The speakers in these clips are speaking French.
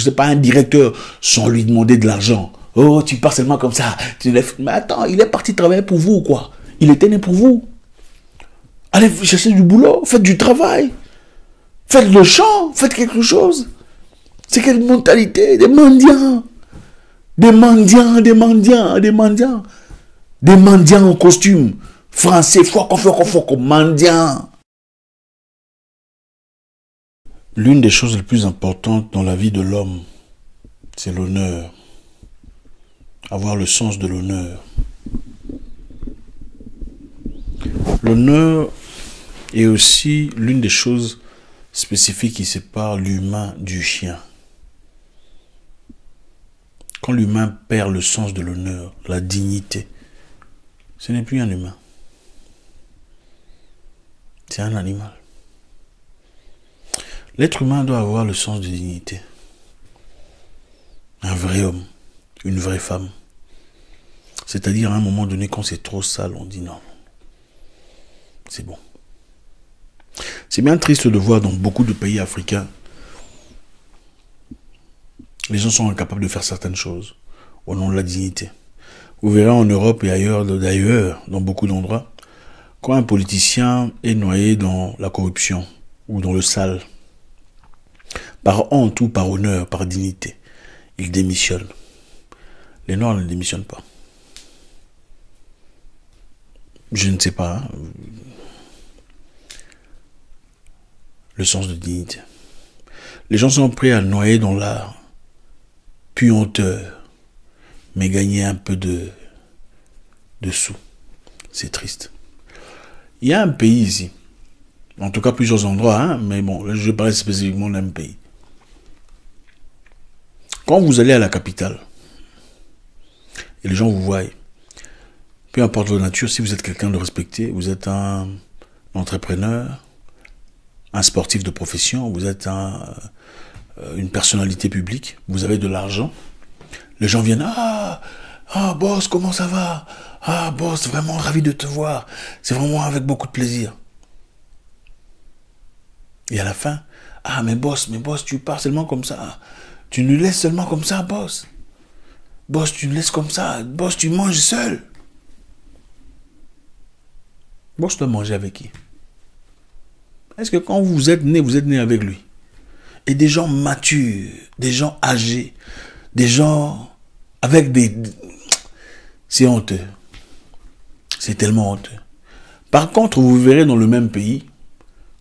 sais pas, un directeur, sans lui demander de l'argent. Oh, tu pars seulement comme ça. Mais attends, il est parti travailler pour vous, quoi. Il était né pour vous. Allez chercher du boulot, faites du travail. Faites le chant, faites quelque chose. C'est quelle mentalité? Des mendiants. Des mendiants, des mendiants, des mendiants. Des mendiants en costume. Français, foko, mendiants. L'une des choses les plus importantes dans la vie de l'homme, c'est l'honneur. Avoir le sens de l'honneur. L'honneur est aussi l'une des choses spécifiques qui séparent l'humain du chien. Quand l'humain perd le sens de l'honneur, la dignité, ce n'est plus un humain. C'est un animal. L'être humain doit avoir le sens de dignité. Un vrai homme, une vraie femme. C'est-à-dire à un moment donné, quand c'est trop sale, on dit non. C'est bon. C'est bien triste de voir dans beaucoup de pays africains, les gens sont incapables de faire certaines choses au nom de la dignité. Vous verrez en Europe et ailleurs, d'ailleurs, dans beaucoup d'endroits, quand un politicien est noyé dans la corruption ou dans le sale, par honte ou par honneur, par dignité, il démissionne. Les Noirs ne démissionnent pas. Je ne sais pas. Hein. Le sens de dignité. Les gens sont prêts à noyer dans la puanteur, mais gagner un peu de sous. C'est triste. Il y a un pays ici, en tout cas plusieurs endroits, hein, mais bon, là, je parle spécifiquement d'un pays. Quand vous allez à la capitale, et les gens vous voient, peu importe votre nature, si vous êtes quelqu'un de respecté, vous êtes un entrepreneur, un sportif de profession, vous êtes une personnalité publique, vous avez de l'argent, les gens viennent, boss, comment ça va? Ah, boss, vraiment ravi de te voir, c'est vraiment avec beaucoup de plaisir. Et à la fin, mais boss, tu pars seulement comme ça, tu nous laisses seulement comme ça, boss. Boss, tu nous laisses comme ça, boss, tu manges seul. Boss doit manger avec qui? Est-ce que quand vous êtes né avec lui? Et des gens matures, des gens âgés, des gens avec des... C'est honteux. C'est tellement honteux. Par contre, vous verrez dans le même pays,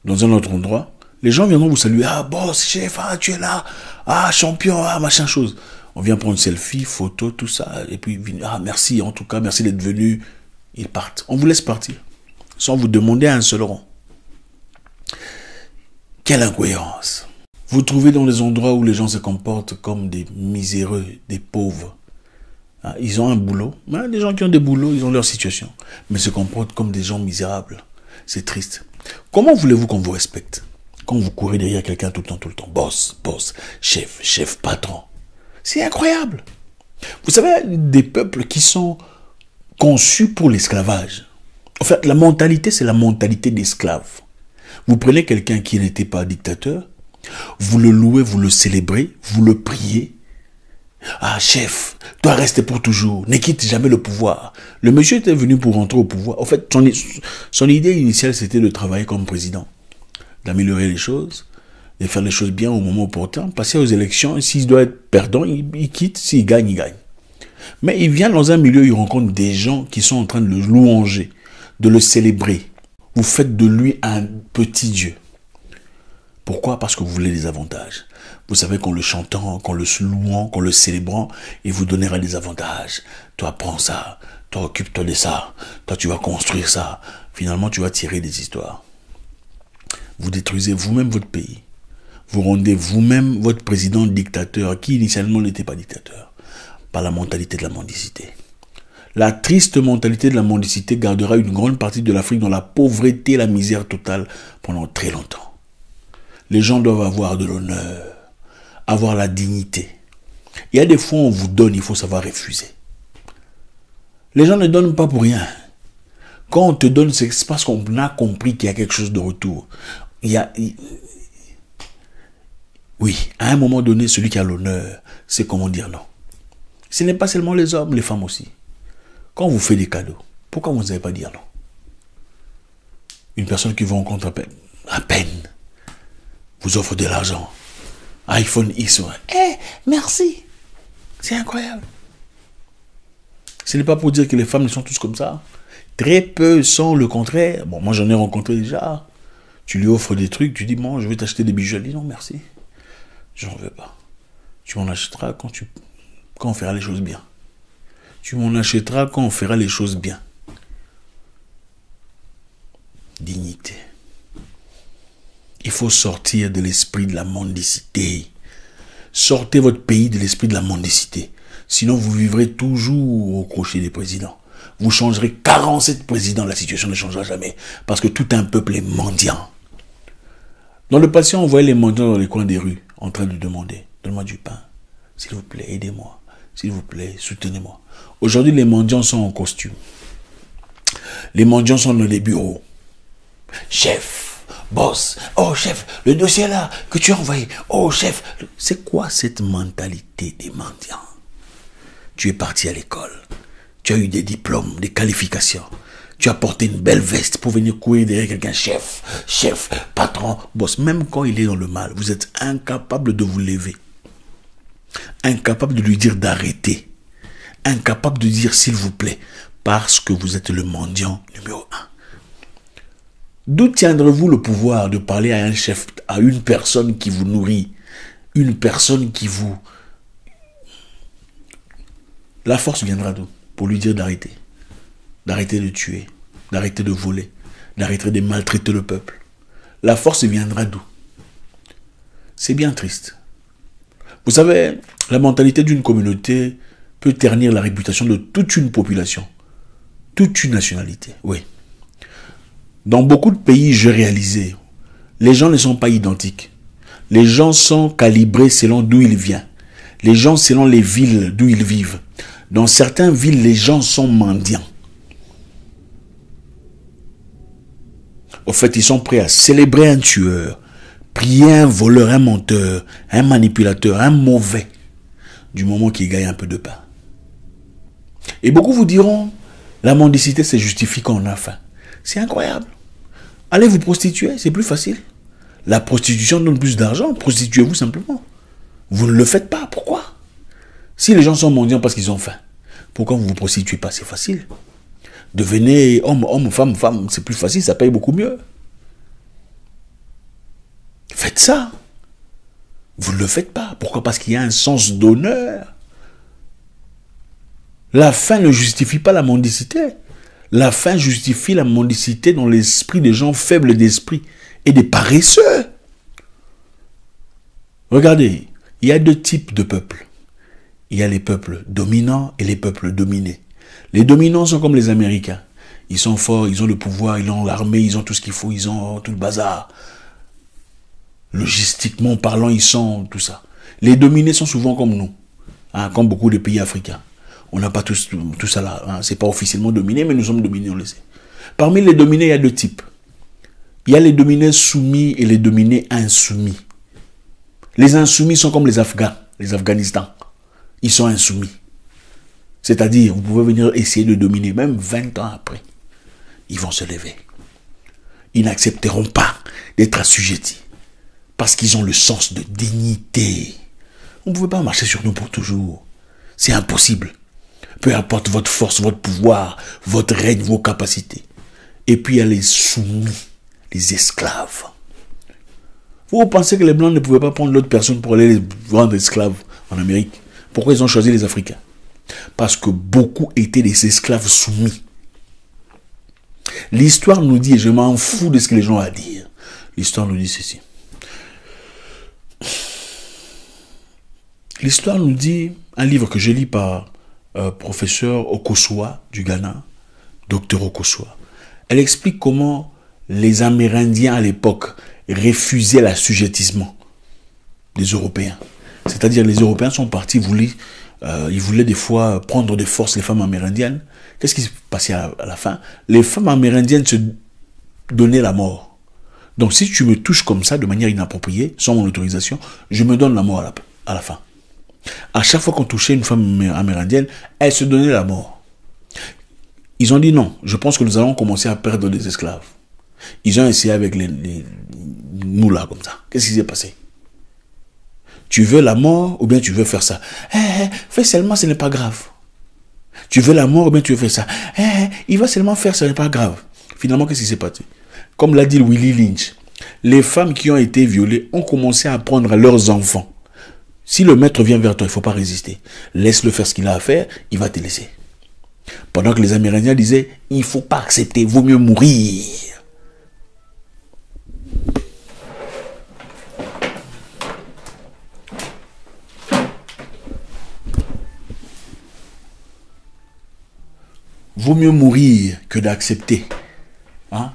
dans un autre endroit, les gens viendront vous saluer. Ah, boss, chef, tu es là. Ah, champion, machin chose. On vient prendre selfie, photo, tout ça. Et puis, merci, en tout cas, merci d'être venu. Ils partent. On vous laisse partir. Sans vous demander un seul rond. Quelle incohérence. Vous trouvez dans les endroits où les gens se comportent comme des miséreux, des pauvres. Ils ont un boulot. Les gens qui ont des boulots, ils ont leur situation. Mais se comportent comme des gens misérables. C'est triste. Comment voulez-vous qu'on vous respecte? Quand vous courez derrière quelqu'un tout le temps. Boss, chef, patron. C'est incroyable. Vous savez, des peuples qui sont conçus pour l'esclavage. En fait, la mentalité, c'est la mentalité d'esclave. Vous prenez quelqu'un qui n'était pas dictateur, vous le louez, vous le célébrez, vous le priez. Ah, chef, dois rester pour toujours, ne quitte jamais le pouvoir. Le monsieur était venu pour rentrer au pouvoir. En fait, son idée initiale, c'était de travailler comme président, d'améliorer les choses, de faire les choses bien au moment opportun, passer aux élections. S'il doit être perdant, il quitte, s'il gagne, il gagne. Mais il vient dans un milieu, il rencontre des gens qui sont en train de le louanger, de le célébrer. Vous faites de lui un petit Dieu. Pourquoi? Parce que vous voulez des avantages. Vous savez qu'en le chantant, qu'en le louant, qu'en le célébrant, il vous donnera des avantages. Toi, prends ça. Toi, occupe-toi de ça. Toi, tu vas construire ça. Finalement, tu vas tirer des histoires. Vous détruisez vous-même votre pays. Vous rendez vous-même votre président dictateur, qui initialement n'était pas dictateur, par la mentalité de la mendicité. La triste mentalité de la mendicité gardera une grande partie de l'Afrique dans la pauvreté et la misère totale pendant très longtemps. Les gens doivent avoir de l'honneur, avoir la dignité. Il y a des fois où on vous donne, il faut savoir refuser. Les gens ne donnent pas pour rien. Quand on te donne, c'est parce qu'on a compris qu'il y a quelque chose de retour. Oui, à un moment donné, celui qui a l'honneur, c'est comment dire non. Ce n'est pas seulement les hommes, les femmes aussi. Quand on vous fait des cadeaux, pourquoi vous n'avez pas dire non? Une personne qui vous rencontre à peine vous offre de l'argent. iPhone X. Merci. C'est incroyable. Ce n'est pas pour dire que les femmes sont tous comme ça. Très peu sont le contraire. Bon, moi j'en ai rencontré déjà. Tu lui offres des trucs, tu dis, bon, je vais t'acheter des bijoux. Elle dit, non, merci. J'en veux pas. Tu m'en achèteras quand on fera les choses bien. Tu m'en achèteras quand on fera les choses bien. Dignité. Il faut sortir de l'esprit de la mendicité. Sortez votre pays de l'esprit de la mendicité. Sinon, vous vivrez toujours au crochet des présidents. Vous changerez 47 présidents, la situation ne changera jamais. Parce que tout un peuple est mendiant. Dans le passé, on voyait les mendiants dans les coins des rues, en train de demander, donne-moi du pain. S'il vous plaît, aidez-moi. S'il vous plaît, soutenez-moi. Aujourd'hui, les mendiants sont en costume. Les mendiants sont dans les bureaux. Chef, boss, oh chef, le dossier là que tu as envoyé, oh chef. C'est quoi cette mentalité des mendiants? Tu es parti à l'école. Tu as eu des diplômes, des qualifications. Tu as porté une belle veste pour venir courir derrière quelqu'un. Chef, patron, boss. Même quand il est dans le mal, vous êtes incapable de vous lever. Incapable de lui dire d'arrêter. Incapable de dire s'il vous plaît. Parce que vous êtes le mendiant numéro 1. D'où tiendrez-vous le pouvoir de parler à un chef, à une personne qui vous nourrit, une personne qui vous... La force viendra d'où? Pour lui dire d'arrêter. D'arrêter de tuer, d'arrêter de voler, d'arrêter de maltraiter le peuple. La force viendra d'où? C'est bien triste. Vous savez, la mentalité d'une communauté peut ternir la réputation de toute une population, toute une nationalité, oui. Dans beaucoup de pays, je réalisais, les gens ne sont pas identiques. Les gens sont calibrés selon d'où ils viennent. Les gens selon les villes d'où ils vivent. Dans certaines villes, les gens sont mendiants. Au fait, ils sont prêts à célébrer un tueur, prier un voleur, un menteur, un manipulateur, un mauvais, du moment qu'il gagne un peu de pain. Et beaucoup vous diront, la mendicité se justifie quand on a faim. C'est incroyable. Allez vous prostituer, c'est plus facile. La prostitution donne plus d'argent, prostituez-vous simplement. Vous ne le faites pas, pourquoi? Si les gens sont mendiants parce qu'ils ont faim, pourquoi vous ne vous prostituez pas? C'est facile. Devenez homme, femme, c'est plus facile, ça paye beaucoup mieux. Faites ça. Vous ne le faites pas. Pourquoi? Parce qu'il y a un sens d'honneur. La faim ne justifie pas la mendicité. La faim justifie la mendicité dans l'esprit des gens faibles d'esprit et des paresseux. Regardez, il y a deux types de peuples. Il y a les peuples dominants et les peuples dominés. Les dominants sont comme les Américains. Ils sont forts, ils ont le pouvoir, ils ont l'armée, ils ont tout ce qu'il faut, ils ont tout le bazar. Logistiquement parlant, ils sont tout ça. Les dominés sont souvent comme nous, hein, comme beaucoup de pays africains. On n'a pas tout ça là. Hein. C'est pas officiellement dominé, mais nous sommes dominés, on le sait. Parmi les dominés, il y a deux types. Il y a les dominés soumis et les dominés insoumis. Les insoumis sont comme les Afghans, les Afghanistan. Ils sont insoumis. C'est-à-dire, vous pouvez venir essayer de dominer, même 20 ans après. Ils vont se lever. Ils n'accepteront pas d'être assujettis. Parce qu'ils ont le sens de dignité. Vous ne pouvez pas marcher sur nous pour toujours. C'est impossible. Peu importe votre force, votre pouvoir, votre règne, vos capacités. Et puis il y a les soumis, les esclaves. Vous pensez que les Blancs ne pouvaient pas prendre l'autre personne pour aller les rendre esclaves en Amérique? Pourquoi ils ont choisi les Africains? Parce que beaucoup étaient des esclaves soumis. L'histoire nous dit, et je m'en fous de ce que les gens ont à dire, l'histoire nous dit ceci. L'histoire nous dit, un livre que je lis par professeur Okosoa du Ghana, docteur Okosoa. Elle explique comment les Amérindiens à l'époque refusaient l'assujettissement des Européens. C'est-à-dire les Européens sont partis, ils voulaient des fois prendre de force les femmes amérindiennes. Qu'est-ce qui se passait à la fin? Les femmes amérindiennes se donnaient la mort. Donc si tu me touches comme ça, de manière inappropriée, sans mon autorisation, je me donne la mort à la fin. À chaque fois qu'on touchait une femme amérindienne, elle se donnait la mort. Ils ont dit non, je pense que nous allons commencer à perdre des esclaves. Ils ont essayé avec nous là, comme ça. Qu'est-ce qui s'est passé? Tu veux la mort ou bien tu veux faire ça? Fais seulement, ce n'est pas grave. Tu veux la mort ou bien tu veux faire ça? Il va seulement faire, ce n'est pas grave. Finalement, qu'est-ce qui s'est passé? Comme l'a dit Willie Lynch, les femmes qui ont été violées ont commencé à prendre leurs enfants. Si le maître vient vers toi, il ne faut pas résister. Laisse-le faire ce qu'il a à faire, il va te laisser. Pendant que les Amérindiens disaient, il ne faut pas accepter, il vaut mieux mourir. Vaut mieux mourir que d'accepter, hein,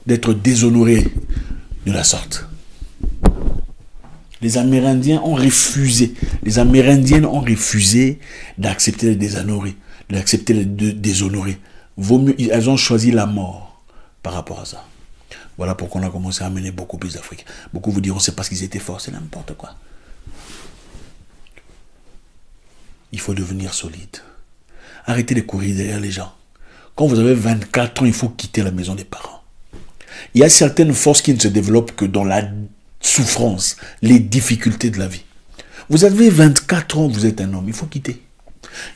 d'être déshonoré de la sorte. Les Amérindiens ont refusé, les Amérindiennes ont refusé d'accepter les déshonorés, d'accepter les déshonorés. Vaut mieux, elles ont choisi la mort par rapport à ça. Voilà pourquoi on a commencé à amener beaucoup plus d'Africains. Beaucoup vous diront c'est parce qu'ils étaient forts, c'est n'importe quoi. Il faut devenir solide. Arrêtez de courir derrière les gens. Quand vous avez 24 ans, il faut quitter la maison des parents. Il y a certaines forces qui ne se développent que dans la souffrance, les difficultés de la vie. Vous avez 24 ans, vous êtes un homme, il faut quitter.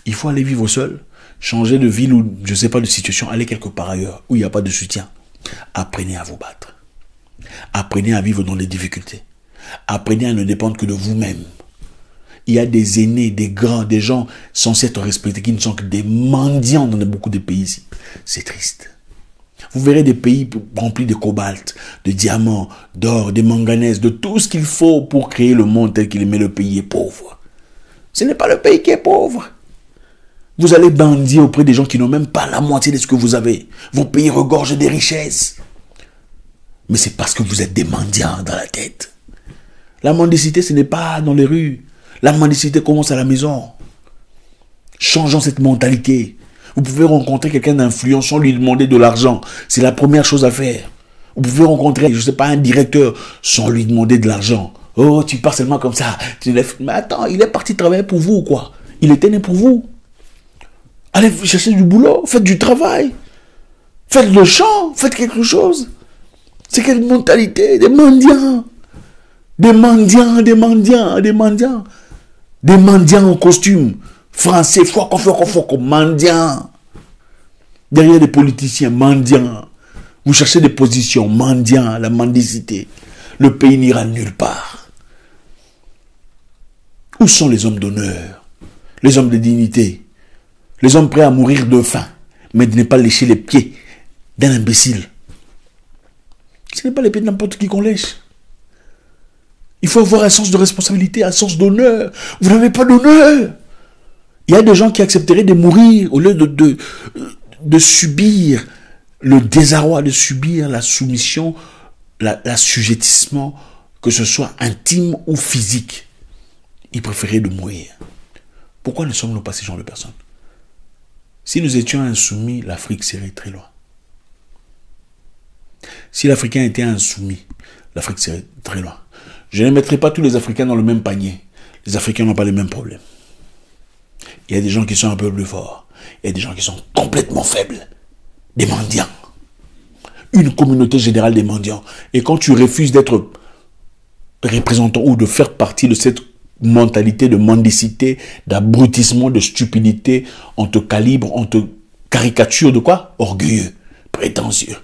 Il faut aller vivre seul, changer de ville ou, je ne sais pas, de situation, aller quelque part ailleurs, où il n'y a pas de soutien. Apprenez à vous battre. Apprenez à vivre dans les difficultés. Apprenez à ne dépendre que de vous-même. Il y a des aînés, des grands, des gens censés être respectés qui ne sont que des mendiants dans beaucoup de pays ici. C'est triste. Vous verrez des pays remplis de cobalt, de diamants, d'or, de manganèse, de tout ce qu'il faut pour créer le monde tel qu'il est, mais le pays est pauvre. Ce n'est pas le pays qui est pauvre. Vous allez bandier auprès des gens qui n'ont même pas la moitié de ce que vous avez. Vos pays regorgent des richesses. Mais c'est parce que vous êtes des mendiants dans la tête. La mendicité, ce n'est pas dans les rues. La mendicité commence à la maison. Changeons cette mentalité. Vous pouvez rencontrer quelqu'un d'influent sans lui demander de l'argent. C'est la première chose à faire. Vous pouvez rencontrer, je ne sais pas, un directeur sans lui demander de l'argent. Oh, tu pars seulement comme ça. Mais attends, il est parti travailler pour vous ou quoi? Il était né pour vous. Allez chercher du boulot, faites du travail. Faites le champ, faites quelque chose. C'est quelle mentalité? Des mendiants. Des mendiants, des mendiants, des mendiants. Des mendiants en costume. Français, foko, mendiants. Derrière les politiciens, mendiants. Vous cherchez des positions, mendiants, la mendicité. Le pays n'ira nulle part. Où sont les hommes d'honneur? Les hommes de dignité? Les hommes prêts à mourir de faim, mais de ne pas lécher les pieds d'un imbécile. Ce n'est pas les pieds de n'importe qui qu'on lèche. Il faut avoir un sens de responsabilité, un sens d'honneur. Vous n'avez pas d'honneur. Il y a des gens qui accepteraient de mourir au lieu de subir le désarroi, de subir la soumission, l'assujettissement, que ce soit intime ou physique. Ils préféraient de mourir. Pourquoi ne sommes-nous pas ces gens de personnes? Si nous étions insoumis, l'Afrique serait très loin. Si l'Africain était insoumis, l'Afrique serait très loin. Je ne mettrai pas tous les Africains dans le même panier. Les Africains n'ont pas les mêmes problèmes. Il y a des gens qui sont un peu plus forts. Il y a des gens qui sont complètement faibles. Des mendiants. Une communauté générale des mendiants. Et quand tu refuses d'être représentant ou de faire partie de cette mentalité de mendicité, d'abrutissement, de stupidité, on te calibre, on te caricature de quoi? Orgueilleux, prétentieux.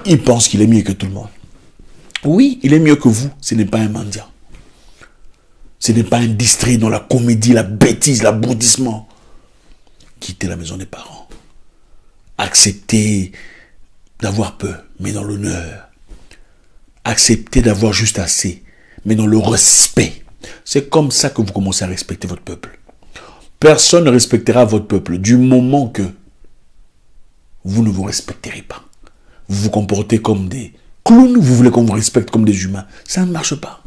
Il pense qu'il est mieux que tout le monde. Oui, il est mieux que vous. Ce n'est pas un mendiant. Ce n'est pas un distrait dans la comédie, la bêtise, l'abrutissement. Quittez la maison des parents. Acceptez d'avoir peu, mais dans l'honneur. Acceptez d'avoir juste assez, mais dans le respect. C'est comme ça que vous commencez à respecter votre peuple. Personne ne respectera votre peuple du moment que vous ne vous respecterez pas. Vous vous comportez comme des clowns, vous voulez qu'on vous respecte comme des humains. Ça ne marche pas.